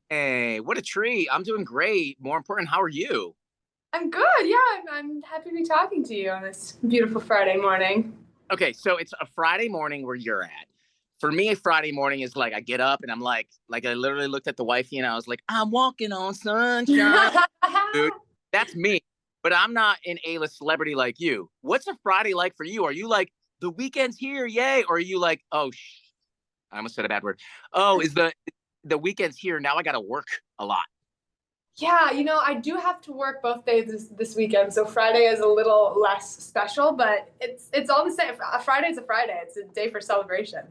Hey, what a treat. I'm doing great. More important, how are you? I'm good. Yeah, I'm happy to be talking to you on this beautiful Friday morning. Okay, so it's a Friday morning where you're at. For me, a Friday morning is like I get up and I'm like I literally looked at the wifey and I was like, I'm walking on sunshine. Dude, that's me. But I'm not an A-list celebrity like you. What's a Friday like for you? Are you like the weekend's here, yay? Or are you like, I almost said a bad word. Oh, is the weekend's here? Now I gotta work a lot. Yeah, I do have to work both days this weekend, so Friday is a little less special, but it's all the same. A Friday is a Friday. It's a day for celebration.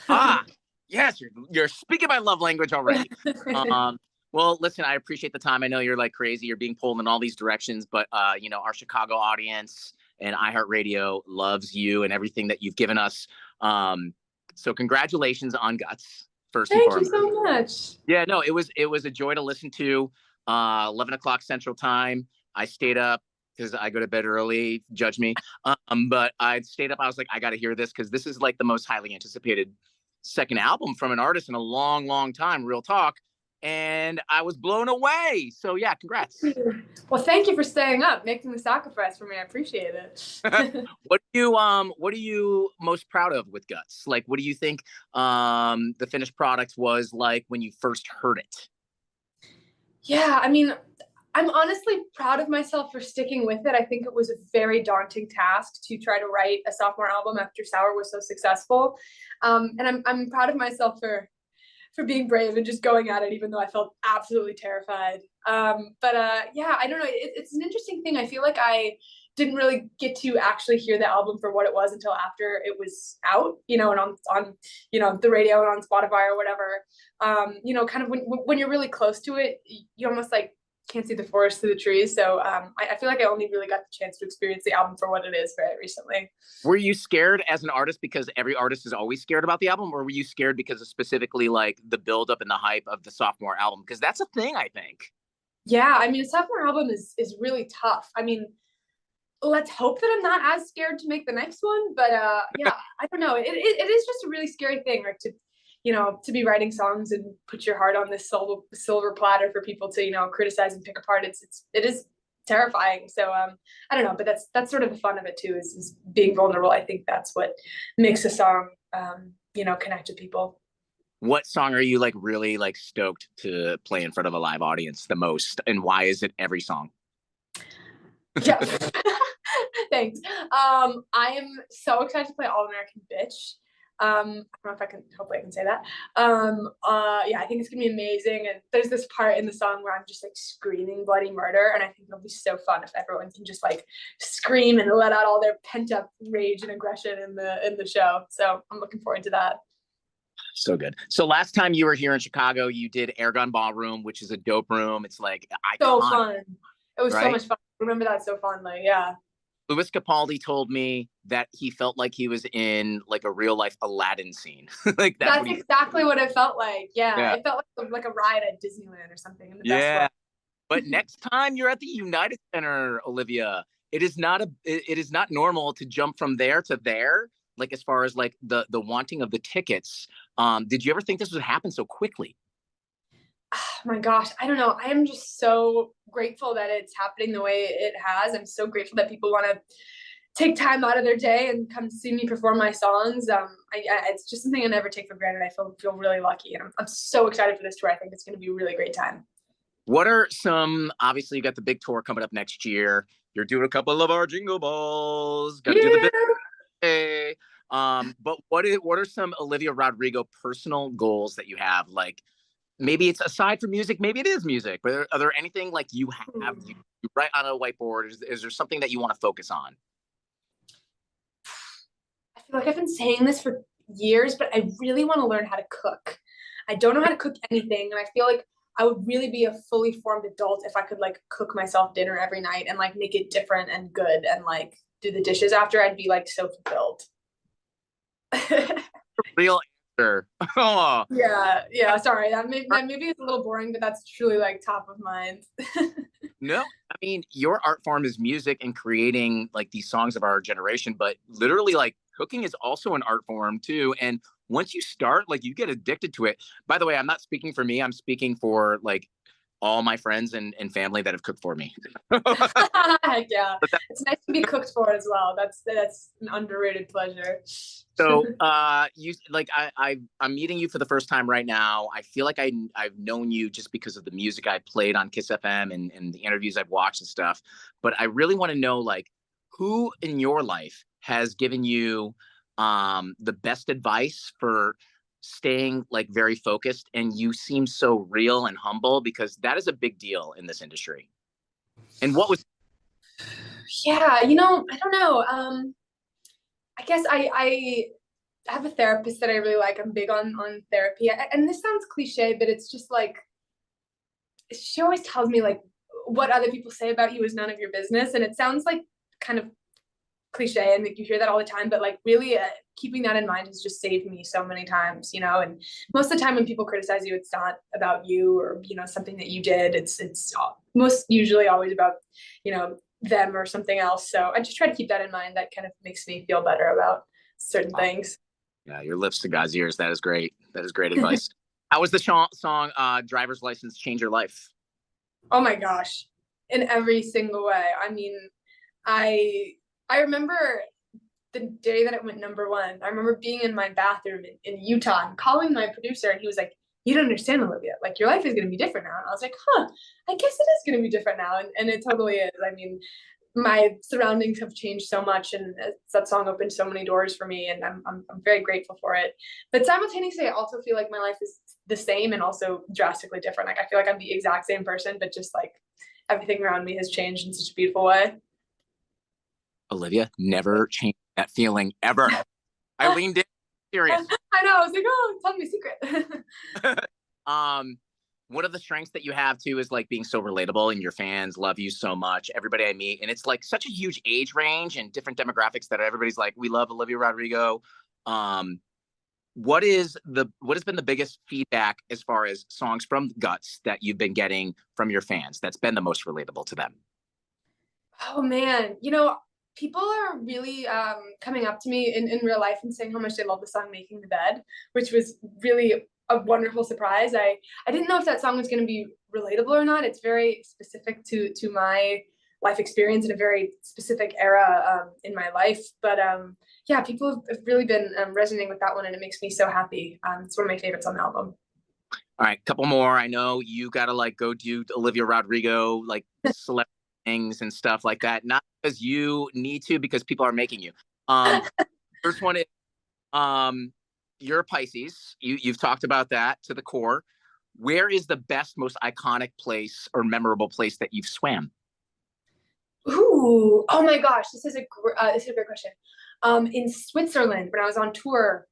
Ah, yes, you're speaking my love language already. Um, well, listen, I appreciate the time. I know you're like crazy. You're being pulled in all these directions, but our Chicago audience and iHeartRadio loves you and everything that you've given us. So congratulations on Guts, first and Thank you foremost. so much. Yeah, no, it was a joy to listen to. 11 o'clock Central Time. I stayed up because I go to bed early. Judge me. But I stayed up. I was like, I got to hear this because this is like the most highly anticipated second album from an artist in a long, long time. Real talk. And I was blown away. So yeah, congrats. Well, thank you for staying up, making the sacrifice for me. I appreciate it. What are you most proud of with Guts? Like, what do you think the finished product was like when you first heard it? Yeah, I mean, I'm honestly proud of myself for sticking with it. I think it was a very daunting task to try to write a sophomore album after Sour was so successful. And I'm proud of myself for being brave and just going at it, even though I felt absolutely terrified. But yeah, I don't know. It's an interesting thing. I feel like I didn't really get to actually hear the album for what it was until after it was out, and on the radio and on Spotify or whatever. Kind of when you're really close to it, you almost like can't see the forest through the trees. So I feel like I only really got the chance to experience the album for what it is very recently. Were you scared as an artist because every artist is always scared about the album, or were you scared because of specifically like the buildup and the hype of the sophomore album? Because that's a thing, I think. Yeah, I mean, a sophomore album is really tough. I mean, let's hope that I'm not as scared to make the next one. But yeah, I don't know. It is just a really scary thing, right? To be writing songs and put your heart on this silver platter for people to criticize and pick apart. It is terrifying. So I don't know, but that's sort of the fun of it too, is being vulnerable. I think that's what makes a song connect to people. What song are you like really like stoked to play in front of a live audience the most, and why is it every song? Yeah. Thanks. I am so excited to play All American Bitch. I don't know if I can, hopefully I can say that. Yeah, I think it's gonna be amazing. And there's this part in the song where I'm just like screaming bloody murder. And I think it'll be so fun if everyone can just like scream and let out all their pent up rage and aggression in the show. So I'm looking forward to that. So good. So last time you were here in Chicago, you did Airgun Ballroom, which is a dope room. It's like So iconic, fun. It was so right? much fun. I remember that so fondly. Yeah. Louis Capaldi told me that he felt like he was in like a real life Aladdin scene. Like that's what That's he. exactly what it felt like. Yeah. Yeah. It felt like a ride at Disneyland or something in the best way. Yeah. But next time you're at the United Center, Olivia, it is not normal to jump from there to there. Like as far as like the wanting of the tickets. Did you ever think this would happen so quickly? Oh my gosh, I don't know. I am just so grateful that it's happening the way it has. I'm so grateful that people want to take time out of their day and come see me perform my songs. It's just something I never take for granted. I feel really lucky, and I'm so excited for this tour. I think it's going to be a really great time. What are some? Obviously, you got the big tour coming up next year. You're doing a couple of our jingle balls. Got to do the big. Yeah. Hey. But what are some Olivia Rodrigo personal goals that you have? Like maybe it's aside from music, maybe it is music, but are there anything like you write on a whiteboard? Is there something that you want to focus on? I feel like I've been saying this for years, but I really want to learn how to cook. I don't know how to cook anything, and I feel like I would really be a fully formed adult if I could like cook myself dinner every night and like make it different and good and like do the dishes after. I'd be like so fulfilled. Real answer. Oh, Yeah, yeah. Sorry, that maybe it's a little boring, but that's truly like top of mind. no, I mean your art form is music and creating like these songs of our generation, but literally like cooking is also an art form too. And once you start, like you get addicted to it. By the way, I'm not speaking for me. I'm speaking for like all my friends and family that have cooked for me. Heck yeah. It's nice to be cooked for as well. That's an underrated pleasure. So you like I'm meeting you for the first time right now. I feel like I've known you just because of the music I played on Kiss FM and the interviews I've watched and stuff. But I really want to know like who in your life has given you the best advice for staying like very focused, and you seem so real and humble because that is a big deal in this industry. And what was Yeah, you know, I don't know. I guess I have a therapist that I really like. I'm big on therapy. And this sounds cliche, but it's just like she always tells me like what other people say about you is none of your business. And it sounds like kind of cliche and like you hear that all the time, but like really keeping that in mind has just saved me so many times, you know. And most of the time when people criticize you, it's not about you or, you know, something that you did. It's most usually always about, you know, them or something else. So I just try to keep that in mind. That kind of makes me feel better about certain things. Yeah, your lips to God's ears. That is great. That is great advice. How was the song Driver's License Change Your Life? Oh my gosh. In every single way. I mean, I remember the day that it went #1. I remember being in my bathroom in Utah and calling my producer, and he was like, "You don't understand, Olivia. Like your life is gonna be different now." And I was like, "Huh, I guess it is gonna be different now." And it totally is. I mean, my surroundings have changed so much, and that song opened so many doors for me, and I'm very grateful for it. But simultaneously, I also feel like my life is the same and also drastically different. Like I feel like I'm the exact same person, but just like everything around me has changed in such a beautiful way. Olivia, never change that feeling ever. I leaned in serious. I know. I was like, oh, tell me a secret. um, one of the strengths that you have too is like being so relatable, and your fans love you so much. Everybody I meet, and it's like such a huge age range and different demographics that everybody's like, we love Olivia Rodrigo. Um, what has been the biggest feedback as far as songs from Guts that you've been getting from your fans that's been the most relatable to them? Oh man, you know, people are really coming up to me in real life and saying how much they love the song "Making the Bed," which was really a wonderful surprise. I didn't know if that song was going to be relatable or not. It's very specific to my life experience in a very specific era in my life. But yeah, people have really been resonating with that one, and it makes me so happy. It's one of my favorites on the album. All right, couple more. I know you gotta like go do Olivia Rodrigo like celebrity things and stuff like that. Not because you need to, because people are making you. Um, first one is you're a Pisces. You've talked about that to the core. Where is the best, most iconic place or memorable place that you've swam? Ooh, oh my gosh, this is a great question. In Switzerland, when I was on tour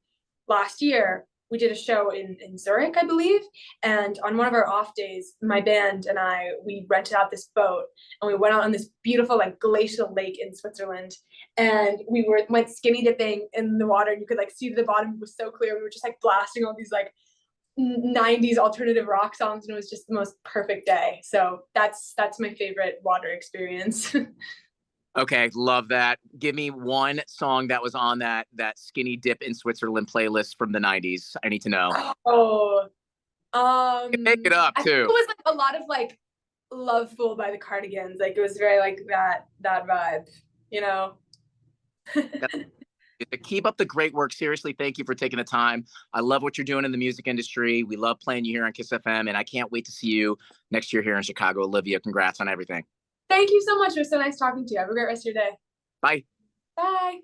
last year, we did a show in Zurich, I believe. And on one of our off days, my band and we rented out this boat and we went out on this beautiful like glacial lake in Switzerland. And went skinny dipping in the water, and you could like see the bottom was so clear. We were just like blasting all these like 90s alternative rock songs, and it was just the most perfect day. So that's my favorite water experience. Okay, love that. Give me one song that was on that skinny dip in Switzerland playlist from the '90s. I need to know. Oh, You can make it up I think it too. was like a lot of like Love Fool by the Cardigans. Like it was very like that vibe, you know. Keep up the great work. Seriously, thank you for taking the time. I love what you're doing in the music industry. We love playing you here on Kiss FM, and I can't wait to see you next year here in Chicago. Olivia, congrats on everything. Thank you so much. It was so nice talking to you. Have a great rest of your day. Bye. Bye.